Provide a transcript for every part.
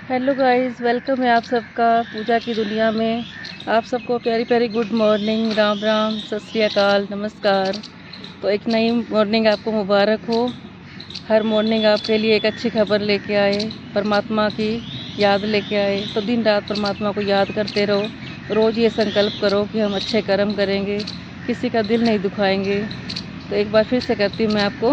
Hello guys, welcome है आप सबका पूजा की दुनिया में। आप सबको प्यारी प्यारी गुड मॉर्निंग, राम राम, सत श्री अकाल, नमस्कार। तो एक नई मॉर्निंग आपको मुबारक हो। हर मॉर्निंग आपके लिए एक अच्छी खबर लेके आए, परमात्मा की याद लेके आए। तो दिन रात परमात्मा को याद करते रहो। रोज़ ये संकल्प करो कि हम अच्छे कर्म करेंगे, किसी का दिल नहीं दुखाएंगे। तो एक बार फिर से करती हूँ मैं आपको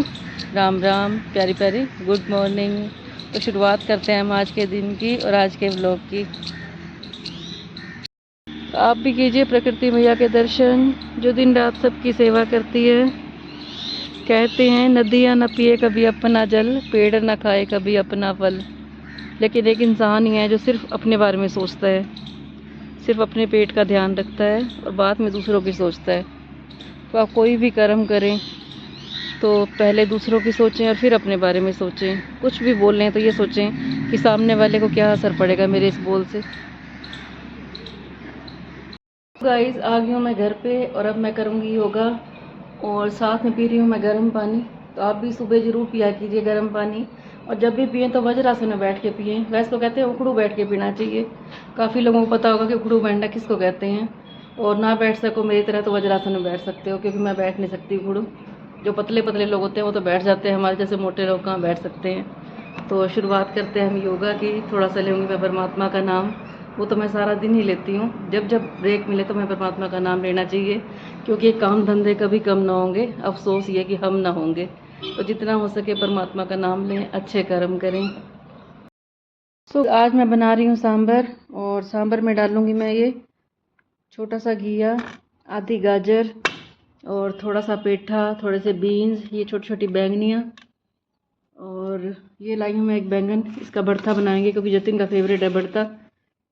राम राम, प्यारी प्यारी गुड मॉर्निंग। तो शुरुआत करते हैं हम आज के दिन की और आज के व्लॉग की। तो आप भी कीजिए प्रकृति मैया के दर्शन, जो दिन रात सबकी सेवा करती है। कहते हैं नदियाँ न पिए कभी अपना जल, पेड़ न खाए कभी अपना फल। लेकिन एक इंसान ही है जो सिर्फ अपने बारे में सोचता है, सिर्फ अपने पेट का ध्यान रखता है और बाद में दूसरों की सोचता है। तो आप कोई भी कर्म करें तो पहले दूसरों की सोचें और फिर अपने बारे में सोचें। कुछ भी बोल लें तो ये सोचें कि सामने वाले को क्या असर पड़ेगा मेरे इस बोल से। गाइस, आ गई हूँ मैं घर पे और अब मैं करूँगी योगा और साथ में पी रही हूँ मैं गर्म पानी। तो आप भी सुबह ज़रूर पिया कीजिए गर्म पानी, और जब भी पिए तो वज्रासन में बैठ के पिए। वैसे तो कहते हैं उखड़ू बैठ के पीना चाहिए। काफ़ी लोगों को पता होगा कि उखड़ू बैठना किसको कहते हैं। और ना बैठ सको मेरी तरह तो वज्रासन में बैठ सकते हो, क्योंकि मैं बैठ नहीं सकती उखड़ू। जो पतले पतले लोग होते हैं वो तो बैठ जाते हैं, हमारे जैसे मोटे लोग कहाँ बैठ सकते हैं। तो शुरुआत करते हैं हम योगा की। थोड़ा सा लूँगी मैं परमात्मा का नाम। वो तो मैं सारा दिन ही लेती हूँ, जब जब ब्रेक मिले तो मैं परमात्मा का नाम लेना चाहिए, क्योंकि काम धंधे कभी कम ना होंगे। अफसोस ये कि हम ना होंगे। तो जितना हो सके परमात्मा का नाम लें, अच्छे कर्म करें। आज मैं बना रही हूँ सांभर, और सांभर में डालूँगी मैं ये छोटा सा घिया, आधी गाजर और थोड़ा सा पेठा, थोड़े से बीन्स, ये छोटी छोटी बैंगनियाँ, और ये लाई हूँ मैं एक बैंगन। इसका भरता बनाएंगे क्योंकि जतिन का फेवरेट है भरता।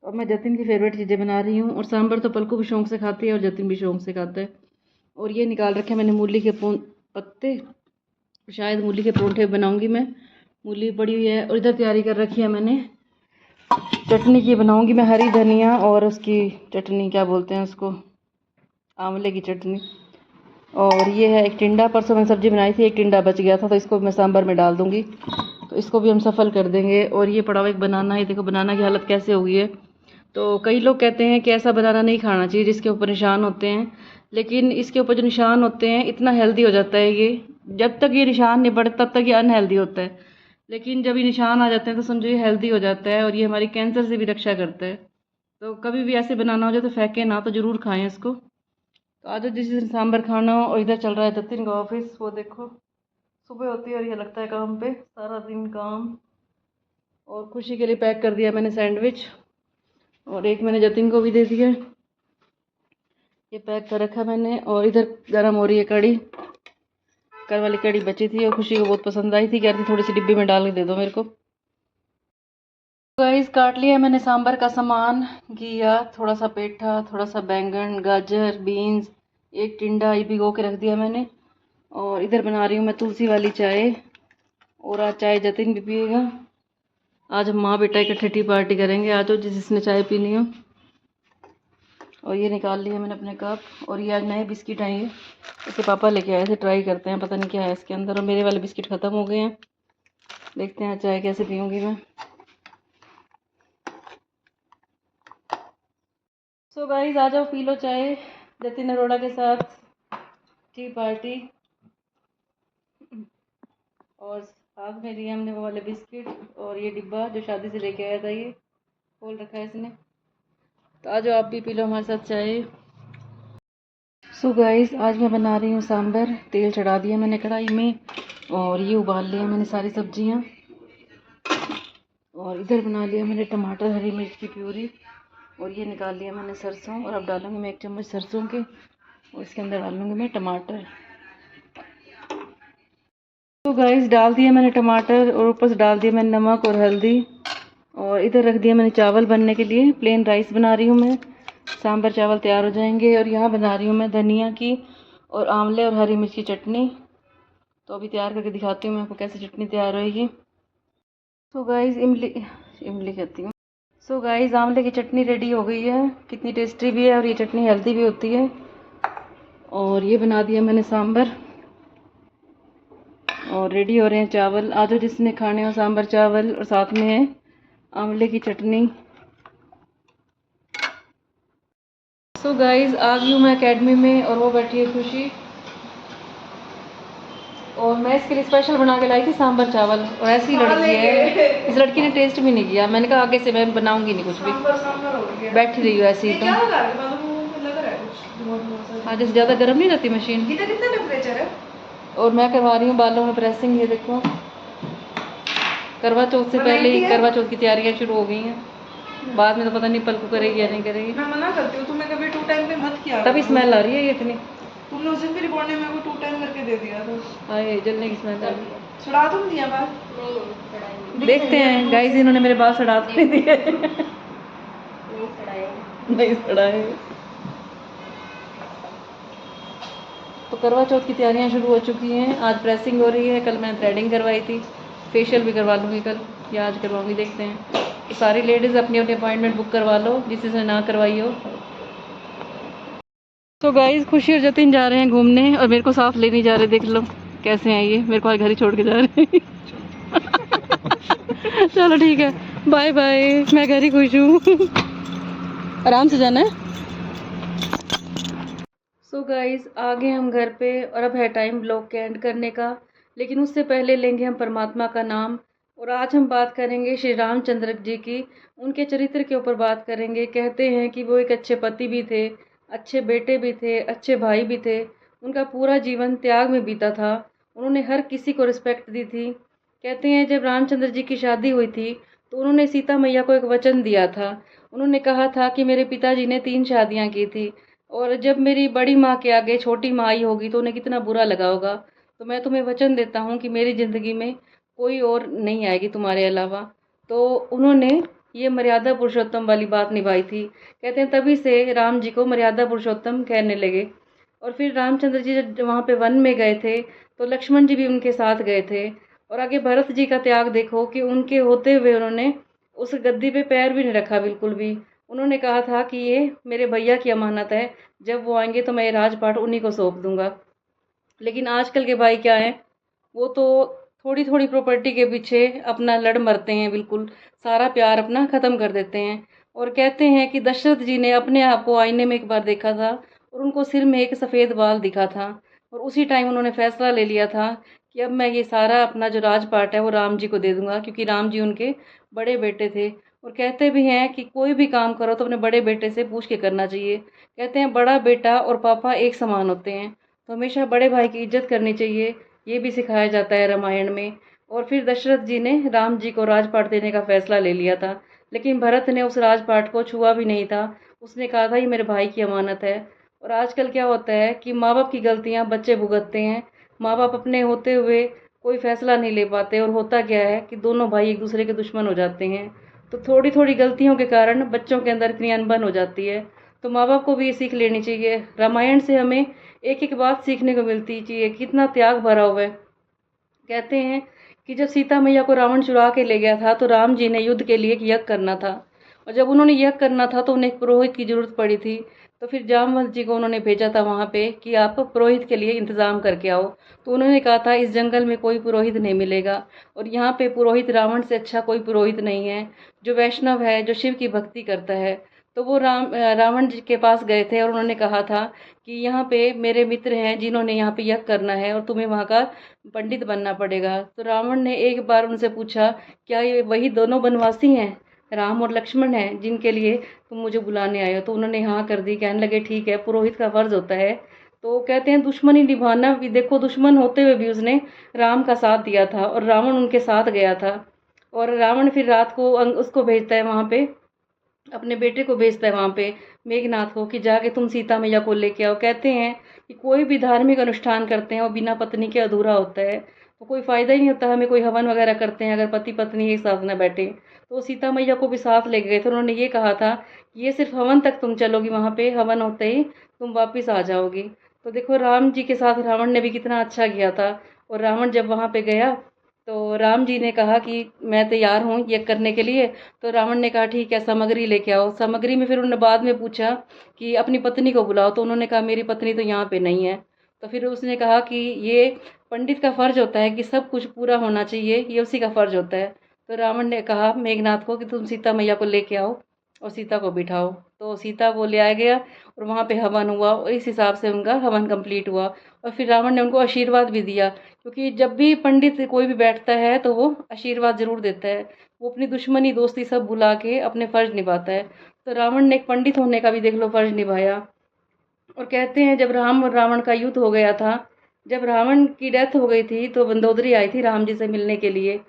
अब मैं जतिन की फेवरेट चीज़ें बना रही हूँ। और सांभर तो पलकू भी शौक से खाती है और जतिन भी शौक से खाता है। और ये निकाल रखे मैंने मूली के पत्ते, शायद मूली के परोंठे बनाऊंगी मैं। मूली पड़ी हुई है। और इधर तैयारी कर रखी है मैंने चटनी की। बनाऊंगी मैं हरी धनिया और उसकी चटनी, क्या बोलते हैं उसको, आंवले की चटनी। और ये है एक टिंडा, परसों मैंने सब्जी बनाई थी, एक टिंडा बच गया था तो इसको मैं सांभर में डाल दूंगी। तो इसको भी हम सफल कर देंगे। और ये पड़ा हुआ एक बनाना है, देखो बनाना की हालत कैसे हो गई है। तो कई लोग कहते हैं कि ऐसा बनाना नहीं खाना चाहिए जिसके ऊपर निशान होते हैं, लेकिन इसके ऊपर जो निशान होते हैं इतना हेल्दी हो जाता है ये। जब तक ये निशान नहीं बढ़ते तब तक ये अनहेल्दी होता है, लेकिन जब ये निशान आ जाते हैं तो समझो ये हेल्दी हो जाता है। और ये हमारी कैंसर से भी रक्षा करता है। तो कभी भी ऐसे बनाना हो जाए तो फेंके ना, तो ज़रूर खाएं इसको। तो आज जिस दिन सांभर खाना हो। और इधर चल रहा है जतिन का ऑफिस, वो देखो सुबह होती है और ये लगता है काम पे, सारा दिन काम। और खुशी के लिए पैक कर दिया मैंने सैंडविच, और एक मैंने जतिन को भी दे दिया, ये पैक कर रखा मैंने। और इधर गर्म हो रही है कड़ी। कल वाली कड़ी बची थी और खुशी को बहुत पसंद आई थी, कह रही थी थोड़ी सी डिब्बी में डाल के दे दो मेरे को। गाइस, काट लिया मैंने सांभर का सामान। घिया, थोड़ा सा पेठा, थोड़ा सा बैंगन, गाजर, बीन्स, एक टिंडा, ये भिगो के रख दिया मैंने। और इधर बना रही हूँ मैं तुलसी वाली चाय। और आज चाय जतिन भी पिएगा। आज हम माँ बेटा इकट्ठे टी पार्टी करेंगे। आज जिसने चाय पीनी हो। और ये निकाल लिया मैंने अपने कप। और ये आज नए बिस्किट आए हैं, इसके पापा लेके आए थे, ट्राई करते हैं, पता नहीं क्या है इसके अंदर। और मेरे वाले बिस्किट ख़त्म हो गए हैं, देखते हैं चाय कैसे पीऊँगी मैं। सो गाइस, आ जाओ पी लो चाय जतिन अरोड़ा के साथ, टी पार्टी। और साथ में लिए हमने वो वाले बिस्किट और ये डिब्बा जो शादी से लेके आया था, ये खोल रखा है इसने। तो आ जाओ आप भी पी लो हमारे साथ चाय। सो गाइस, आज मैं बना रही हूँ सांभर। तेल चढ़ा दिया मैंने कढ़ाई में, और ये उबाल लिया मैंने सारी सब्जियाँ। और इधर बना लिया मैंने टमाटर, हरी मिर्च की प्यूरी। और ये निकाल लिया मैंने सरसों। और अब डालूंगी मैं 1 चम्मच सरसों के, और इसके अंदर डालूंगी मैं टमाटर। तो गाइस, डाल दिया मैंने टमाटर और ऊपर से डाल दिया मैंने नमक और हल्दी। और इधर रख दिया मैंने चावल बनने के लिए। प्लेन राइस बना रही हूँ मैं, सांभर चावल तैयार हो जाएंगे। और यहाँ बना रही हूँ मैं धनिया की और आंवले और हरी मिर्च की चटनी। तो अभी तैयार करके दिखाती हूँ मैं आपको कैसे चटनी तैयार होएगी। सो गाइस, इमली इमली कहती हूँ। सो गाइस, आंवले की चटनी रेडी हो गई है। कितनी टेस्टी भी है और ये चटनी हेल्दी भी होती है। और ये बना दिया मैंने सांभर, और रेडी हो रहे हैं चावल। आज जिसने खाने हो सांभर चावल, और साथ में है आंवले की चटनी। सो गाइस आ गई हूँ मैं एकेडमी में और वो बैठी है खुशी, और मैं इसके लिए स्पेशल बना के लाई थी सांभर चावल, और ऐसी लड़की है, इस लड़की ने टेस्ट भी नहीं किया। मैंने कहा आगे से मैं बनाऊंगी नहीं कुछ भी, बैठी रही हूँ ऐसी ही। हाँ, जैसे ज़्यादा गर्म नहीं रहती मशीन। कितना टेम्परेचर है? और मैं करवा रही हूँ बालों में प्रेसिंग। ये देखो, करवा चौथ से पहले ही करवा चौथ की तैयारियाँ शुरू हो गई हैं। बाद में तो पता नहीं पलकू करेगी या नहीं करेगी। मैं मना करती हूँ, तुम्हें कभी 2 टाइम पे मत किया। तभी स्मेल आ रही है ये इतनी। तुमने उस दिन भी रिपोर्ट ने मेरे को 2 टाइम करके दे दिया था। हाय, जलने की स्मेल आ रही है। सड़ा तो नहीं दिया बाल? नहीं, देखते हैं गाइस, इन्होंने मेरे बाल सड़ा तो नहीं दिए। नहीं सड़ाए। तो करवा चौथ की तैयारियां शुरू हो चुकी हैं। आज प्रेसिंग हो रही है, कल मैंने थ्रेडिंग करवाई थी, फेशियल भी करवा लूँगी कल या आज करवाऊँगी, देखते हैं। तो सारी लेडीज़ अपनी अपनी अपॉइंटमेंट बुक करवा लो जिससे ना करवाई हो। तो गाइस खुशी और जतिन जा रहे हैं घूमने और मेरे को साथ ले नहीं जा रहे। देख लो कैसे हैं ये, मेरे को आज घर ही छोड़ के जा रहे हैं। चलो ठीक है, बाय बाय, मैं घर ही खुश हूँ। आराम से जाना है। सो गाइस आ गए हम घर पे और अब है टाइम ब्लॉग के एंड करने का, लेकिन उससे पहले लेंगे हम परमात्मा का नाम। और आज हम बात करेंगे श्री रामचंद्र जी की, उनके चरित्र के ऊपर बात करेंगे। कहते हैं कि वो एक अच्छे पति भी थे, अच्छे बेटे भी थे, अच्छे भाई भी थे। उनका पूरा जीवन त्याग में बीता था, उन्होंने हर किसी को रिस्पेक्ट दी थी। कहते हैं जब रामचंद्र जी की शादी हुई थी तो उन्होंने सीता मैया को एक वचन दिया था। उन्होंने कहा था कि मेरे पिताजी ने 3 शादियाँ की थी, और जब मेरी बड़ी माँ के आगे छोटी माँ आई होगी तो उन्हें कितना बुरा लगा होगा। तो मैं तुम्हें वचन देता हूँ कि मेरी ज़िंदगी में कोई और नहीं आएगी तुम्हारे अलावा। तो उन्होंने ये मर्यादा पुरुषोत्तम वाली बात निभाई थी। कहते हैं तभी से राम जी को मर्यादा पुरुषोत्तम कहने लगे। और फिर रामचंद्र जी जब वहाँ पे वन में गए थे तो लक्ष्मण जी भी उनके साथ गए थे। और आगे भरत जी का त्याग देखो कि उनके होते हुए उन्होंने उस गद्दी पे पैर भी नहीं रखा बिल्कुल भी। उन्होंने कहा था कि ये मेरे भैया की अमानत है, जब वो आएंगे तो मैं ये राजपाट उन्हीं को सौंप दूंगा। लेकिन आजकल के भाई क्या है, वो तो थोड़ी थोड़ी प्रॉपर्टी के पीछे अपना लड़ मरते हैं, बिल्कुल सारा प्यार अपना ख़त्म कर देते हैं। और कहते हैं कि दशरथ जी ने अपने आप को आईने में एक बार देखा था और उनको सिर में एक सफ़ेद बाल दिखा था, और उसी टाइम उन्होंने फैसला ले लिया था कि अब मैं ये सारा अपना जो राजपाट है वो राम जी को दे दूंगा, क्योंकि राम जी उनके बड़े बेटे थे। और कहते भी हैं कि कोई भी काम करो तो अपने बड़े बेटे से पूछ के करना चाहिए। कहते हैं बड़ा बेटा और पापा एक समान होते हैं, तो हमेशा बड़े भाई की इज्जत करनी चाहिए, ये भी सिखाया जाता है रामायण में। और फिर दशरथ जी ने राम जी को राजपाट देने का फैसला ले लिया था, लेकिन भरत ने उस राजपाट को छुआ भी नहीं था। उसने कहा था ये मेरे भाई की अमानत है। और आजकल क्या होता है कि माँ बाप की गलतियाँ बच्चे भुगतते हैं। माँ बाप अपने होते हुए कोई फैसला नहीं ले पाते, और होता क्या है कि दोनों भाई एक दूसरे के दुश्मन हो जाते हैं। तो थोड़ी थोड़ी गलतियों के कारण बच्चों के अंदर इतनी अनबन हो जाती है। तो माँ बाप को भी ये सीख लेनी चाहिए। रामायण से हमें एक एक बात सीखने को मिलती चाहिए, कितना त्याग भरा हुआ है। कहते हैं कि जब सीता मैया को रावण चुरा के ले गया था तो राम जी ने युद्ध के लिए एक यज्ञ करना था, और जब उन्होंने यज्ञ करना था तो उन्हें एक पुरोहित की जरूरत पड़ी थी। तो फिर जामवंत जी को उन्होंने भेजा था वहाँ पे कि आप पुरोहित के लिए इंतज़ाम करके आओ। तो उन्होंने कहा था इस जंगल में कोई पुरोहित नहीं मिलेगा, और यहाँ पे पुरोहित रावण से अच्छा कोई पुरोहित नहीं है, जो वैष्णव है, जो शिव की भक्ति करता है। तो वो रावण जी के पास गए थे और उन्होंने कहा था कि यहाँ पे मेरे मित्र हैं जिन्होंने यहाँ पे यज्ञ करना है और तुम्हें वहाँ का पंडित बनना पड़ेगा। तो रावण ने एक बार उनसे पूछा क्या ये वही दोनों बनवासी हैं, राम और लक्ष्मण हैं, जिनके लिए तुम मुझे बुलाने आए हो? तो उन्होंने हाँ कर दी। कहने लगे ठीक है, पुरोहित का फर्ज होता है। तो कहते हैं दुश्मनी निभाना भी, देखो दुश्मन होते हुए भी उसने राम का साथ दिया था और रावण उनके साथ गया था। और रावण फिर रात को उसको भेजता है वहाँ पे, अपने बेटे को भेजता है वहाँ पे मेघनाथ को कि जाके तुम सीता मैया को लेके आओ। कहते हैं कि कोई भी धार्मिक अनुष्ठान करते हैं वो बिना पत्नी के अधूरा होता है, तो कोई फ़ायदा ही नहीं होता। हमें कोई हवन वगैरह करते हैं अगर पति पत्नी एक साथ न बैठे। तो वो सीता मैया को भी साथ ले गए थे। उन्होंने ये कहा था कि ये सिर्फ हवन तक तुम चलोगी, वहाँ पे हवन होते ही तुम वापस आ जाओगी। तो देखो राम जी के साथ रावण ने भी कितना अच्छा किया था। और रावण जब वहाँ पे गया तो राम जी ने कहा कि मैं तैयार हूँ ये करने के लिए। तो रावण ने कहा ठीक है, सामग्री लेके आओ। सामग्री में फिर उन्होंने बाद में पूछा कि अपनी पत्नी को बुलाओ, तो उन्होंने कहा मेरी पत्नी तो यहाँ पे नहीं है। तो फिर उसने कहा कि ये पंडित का फ़र्ज होता है कि सब कुछ पूरा होना चाहिए, ये उसी का फ़र्ज होता है। तो रावण ने कहा मेघनाथ को कि तुम सीता मैया को लेके आओ और सीता को बिठाओ। तो सीता को ले आया गया और वहाँ पे हवन हुआ और इस हिसाब से उनका हवन कंप्लीट हुआ। और फिर रावण ने उनको आशीर्वाद भी दिया, क्योंकि जब भी पंडित कोई भी बैठता है तो वो आशीर्वाद जरूर देता है, वो अपनी दुश्मनी दोस्ती सब भुला के अपने फर्ज निभाता है। तो रावण ने एक पंडित होने का भी देख लो फर्ज निभाया। और कहते हैं जब राम और रावण का युद्ध हो गया था, जब रावण की डेथ हो गई थी तो मंदोदरी आई थी राम जी से मिलने के लिए।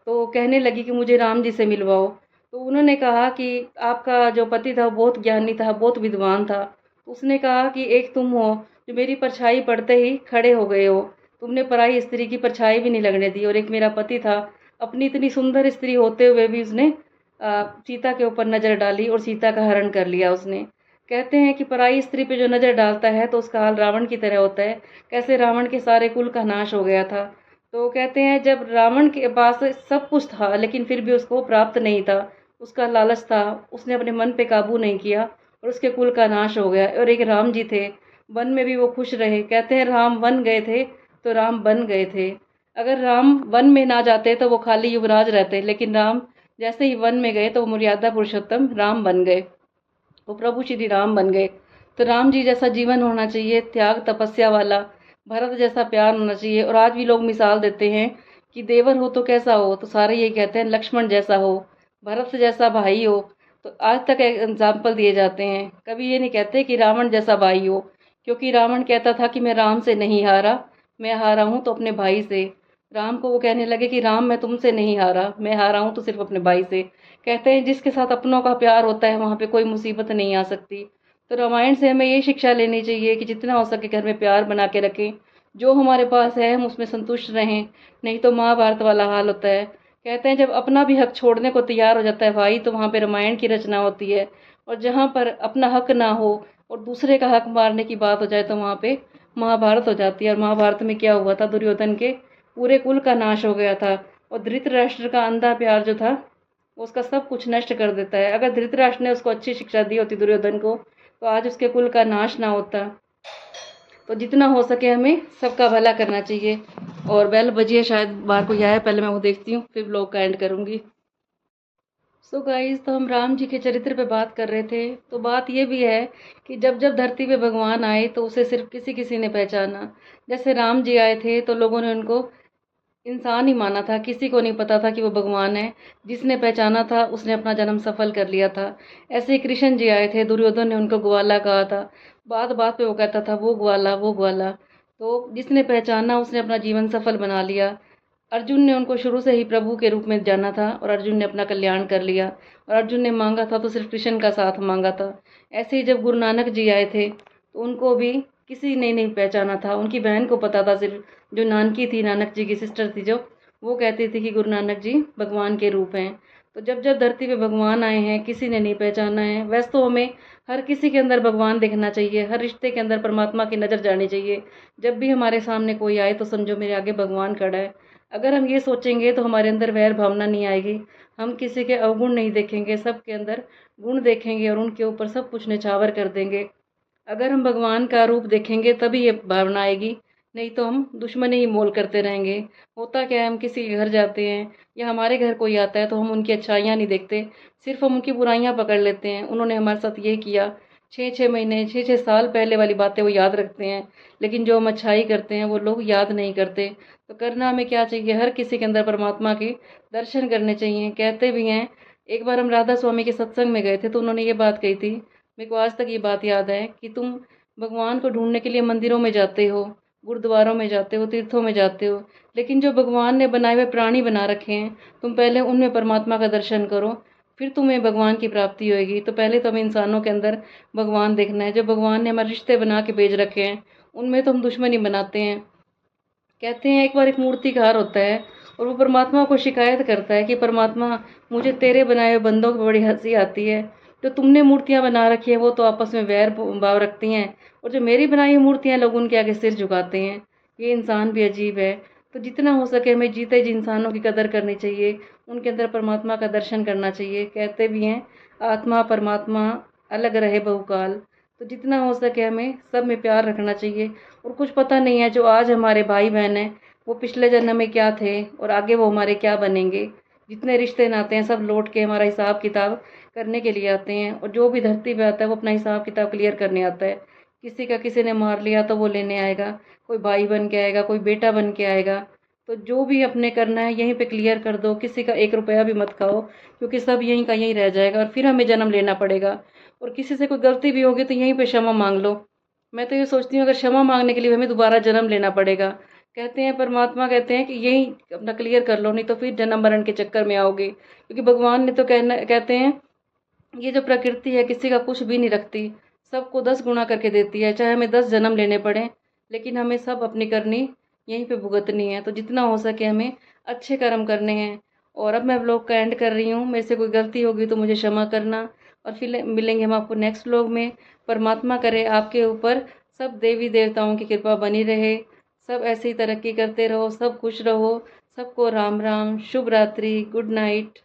तो कहने लगी कि मुझे राम जी से मिलवाओ। तो उन्होंने कहा कि आपका जो पति था वो बहुत ज्ञानी था, बहुत विद्वान था। तो उसने कहा कि एक तुम हो जो मेरी परछाई पड़ते ही खड़े हो गए हो, तुमने पराई स्त्री की परछाई भी नहीं लगने दी। और एक मेरा पति था, अपनी इतनी सुंदर स्त्री होते हुए भी उसने सीता के ऊपर नज़र डाली और सीता का हरण कर लिया उसने। कहते हैं कि पराई स्त्री पे जो नज़र डालता है तो उसका हाल रावण की तरह होता है, कैसे रावण के सारे कुल का नाश हो गया था। तो कहते हैं जब रावण के पास सब कुछ था लेकिन फिर भी उसको प्राप्त नहीं था, उसका लालच था, उसने अपने मन पे काबू नहीं किया और उसके कुल का नाश हो गया। और एक राम जी थे, वन में भी वो खुश रहे। कहते हैं राम वन गए थे तो राम बन गए थे। अगर राम वन में ना जाते तो वो खाली युवराज रहते, लेकिन राम जैसे ही वन में गए तो वो मर्यादा पुरुषोत्तम राम बन गए, वो प्रभु श्री राम बन गए। तो राम जी जैसा जीवन होना चाहिए, त्याग तपस्या वाला। भरत जैसा प्यार होना चाहिए। और आज भी लोग मिसाल देते हैं कि देवर हो तो कैसा हो, तो सारे ये कहते हैं लक्ष्मण जैसा हो, भरत जैसा भाई हो। तो आज तक एग्जाम्पल दिए जाते हैं, कभी ये नहीं कहते कि रावण जैसा भाई हो, क्योंकि रावण कहता था कि मैं राम से नहीं हारा, मैं हारा हूँ तो अपने भाई से। राम को वो कहने लगे कि राम मैं तुमसे नहीं हारा, मैं हारा हूँ तो सिर्फ अपने भाई से। कहते हैं जिसके साथ अपनों का प्यार होता है वहाँ पे कोई मुसीबत नहीं आ सकती। तो रामायण से हमें ये शिक्षा लेनी चाहिए कि जितना हो सके घर में प्यार बना के रखें, जो हमारे पास है हम उसमें संतुष्ट रहें, नहीं तो महाभारत वाला हाल होता है। कहते हैं जब अपना भी हक छोड़ने को तैयार हो जाता है भाई, तो वहाँ पे रामायण की रचना होती है। और जहाँ पर अपना हक ना हो और दूसरे का हक मारने की बात हो जाए तो वहाँ पे महाभारत हो जाती है। और महाभारत में क्या हुआ था, दुर्योधन के पूरे कुल का नाश हो गया था। और धृतराष्ट्र का अंधा प्यार जो था उसका सब कुछ नष्ट कर देता है। अगर धृतराष्ट्र ने उसको अच्छी शिक्षा दी होती दुर्योधन को, तो आज उसके कुल का नाश ना होता। तो जितना हो सके हमें सबका भला करना चाहिए। और बेल बजी है, शायद बाहर कोई आया, पहले मैं वो देखती हूँ फिर ब्लॉग का एंड करूँगी। सो गाइस, तो हम राम जी के चरित्र पे बात कर रहे थे। तो बात ये भी है कि जब जब धरती पे भगवान आए तो उसे सिर्फ किसी किसी ने पहचाना। जैसे राम जी आए थे तो लोगों ने उनको इंसान ही माना था, किसी को नहीं पता था कि वो भगवान है। जिसने पहचाना था उसने अपना जन्म सफल कर लिया था। ऐसे ही कृष्ण जी आए थे, दुर्योधन ने उनको ग्वाला कहा था, बात बात पे वो कहता था वो ग्वाला वो ग्वाला। तो जिसने पहचाना उसने अपना जीवन सफल बना लिया। अर्जुन ने उनको शुरू से ही प्रभु के रूप में जाना था और अर्जुन ने अपना कल्याण कर लिया। और अर्जुन ने मांगा था तो सिर्फ कृष्ण का साथ मांगा था। ऐसे ही जब गुरु नानक जी आए थे तो उनको भी किसी ने नहीं पहचाना था, उनकी बहन को पता था सिर्फ, जो नानकी थी, नानक जी की सिस्टर थी, जो वो कहती थी कि गुरु नानक जी भगवान के रूप हैं। तो जब जब धरती पे भगवान आए हैं किसी ने नहीं पहचाना है। वैसे तो हमें हर किसी के अंदर भगवान देखना चाहिए, हर रिश्ते के अंदर परमात्मा की नज़र जानी चाहिए। जब भी हमारे सामने कोई आए तो समझो मेरे आगे भगवान खड़ा है। अगर हम ये सोचेंगे तो हमारे अंदर वैर भावना नहीं आएगी, हम किसी के अवगुण नहीं देखेंगे, सबके अंदर गुण देखेंगे और उनके ऊपर सब कुछ निछावर कर देंगे। अगर हम भगवान का रूप देखेंगे तभी ये भावना आएगी, नहीं तो हम दुश्मनी ही मोल करते रहेंगे। होता क्या है, हम किसी के घर जाते हैं या हमारे घर कोई आता है तो हम उनकी अच्छाइयाँ नहीं देखते, सिर्फ हम उनकी बुराइयाँ पकड़ लेते हैं। उन्होंने हमारे साथ ये किया, 6-6 महीने 6-6 साल पहले वाली बातें वो याद रखते हैं, लेकिन जो हम अच्छाई करते हैं वो लोग याद नहीं करते। तो करना हमें क्या चाहिए, हर किसी के अंदर परमात्मा के दर्शन करने चाहिए। कहते भी हैं, एक बार हम राधा स्वामी के सत्संग में गए थे तो उन्होंने ये बात कही थी, मेरे को आज तक ये बात याद है, कि तुम भगवान को ढूंढने के लिए मंदिरों में जाते हो, गुरुद्वारों में जाते हो, तीर्थों में जाते हो, लेकिन जो भगवान ने बनाए हुए प्राणी बना रखे हैं, तुम पहले उनमें परमात्मा का दर्शन करो, फिर तुम्हें भगवान की प्राप्ति होगी। तो पहले तो हमें इंसानों के अंदर भगवान देखना है। जो भगवान ने हमारे रिश्ते बना के भेज रखे हैं उनमें तो हम दुश्मनी बनाते हैं। कहते हैं एक बार एक मूर्तिकार होता है और वो परमात्मा को शिकायत करता है कि परमात्मा, मुझे तेरे बनाए हुए बंदों की बड़ी हंसी आती है, जो तुमने मूर्तियां बना रखी हैं वो तो आपस में वैर भाव रखती हैं, और जो मेरी बनाई हुई मूर्तियां लोग उनके आगे सिर झुकाते हैं। ये इंसान भी अजीब है। तो जितना हो सके हमें जीते जी इंसानों की कदर करनी चाहिए, उनके अंदर परमात्मा का दर्शन करना चाहिए। कहते भी हैं आत्मा परमात्मा अलग रहे बहुकाल। तो जितना हो सके हमें सब में प्यार रखना चाहिए। और कुछ पता नहीं है, जो आज हमारे भाई बहन हैं वो पिछले जन्म में क्या थे और आगे वो हमारे क्या बनेंगे, जितने रिश्ते नाते हैं सब लौट के हमारा हिसाब किताब करने के लिए आते हैं। और जो भी धरती पे आता है वो अपना हिसाब किताब क्लियर करने आता है। किसी का किसी ने मार लिया तो वो लेने आएगा, कोई भाई बन के आएगा, कोई बेटा बन के आएगा। तो जो भी अपने करना है यहीं पे क्लियर कर दो, किसी का 1 रुपया भी मत खाओ, क्योंकि सब यहीं का यहीं रह जाएगा और फिर हमें जन्म लेना पड़ेगा। और किसी से कोई गलती भी होगी तो यहीं पे क्षमा मांग लो। मैं तो ये सोचती हूँ अगर क्षमा मांगने के लिए हमें दोबारा जन्म लेना पड़ेगा, कहते हैं परमात्मा कहते हैं कि यही अपना क्लियर कर लो, नहीं तो फिर जन्म मरण के चक्कर में आओगे। क्योंकि भगवान ने तो कहना कहते हैं ये जो प्रकृति है किसी का कुछ भी नहीं रखती, सबको 10 गुना करके देती है, चाहे हमें 10 जन्म लेने पड़े, लेकिन हमें सब अपनी करनी यहीं पे भुगतनी है। तो जितना हो सके हमें अच्छे कर्म करने हैं। और अब मैं व्लॉग का एंड कर रही हूँ, मेरे से कोई गलती होगी तो मुझे क्षमा करना। और फिर मिलेंगे हम आपको नेक्स्ट व्लॉग में। परमात्मा करे आपके ऊपर सब देवी देवताओं की कृपा बनी रहे, सब ऐसे ही तरक्की करते रहो, सब खुश रहो। सबको राम राम, शुभ रात्रि, गुड नाइट।